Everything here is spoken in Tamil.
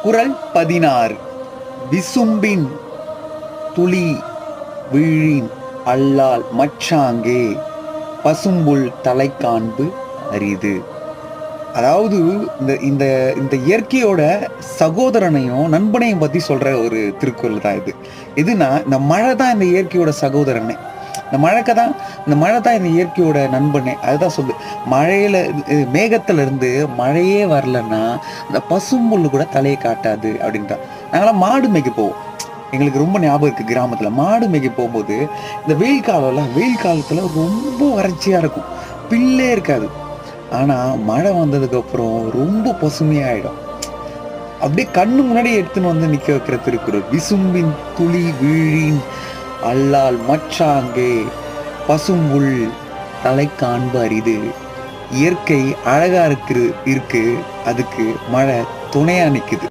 குறள் 16. விசும்பின் துளி வீழின் அல்லால் மற்றாங்கே பசும்புல் தலை காண்பு அரிது. அதாவது இந்த இந்த இந்த இயற்கையோட சகோதரனையும் நண்பனையும் பத்தி சொல்ற ஒரு திருக்குறள் தான் இது. எதுனா இந்த மழை தான் இந்த இயற்கையோட சகோதரனே. இந்த மழை தான் இந்த இயற்கையோட நண்பனே. அதுதான் சொல்லு. மழையில மேகத்துல இருந்து மழையே வரலன்னா அந்த பசும்புல்லு கூட தலையை காட்டாது அப்படின்ட்டா. நாங்களாம் மாடு மேய்க்க போவோம். எங்களுக்கு ரொம்ப ஞாபகம் இருக்கு. கிராமத்துல மாடு மேய்க்க போகும்போது இந்த வெயில் காலத்துல ரொம்ப வறட்சியா இருக்கும். பில்லே இருக்காது. ஆனா மழை வந்ததுக்கு அப்புறம் ரொம்ப பசுமையாயிடும். அப்படியே கண்ணு முன்னாடி எடுத்துன்னு வந்து நிக்க வைக்கிற திருக்குறள். விசும்பின் துளி வீழின் அல்லால் மற்றாங்கே பசும்புல் தலை காண்பு அரிது. இயற்கை அழகா இருக்கு, அதுக்கு மழை துணையா நிக்குது.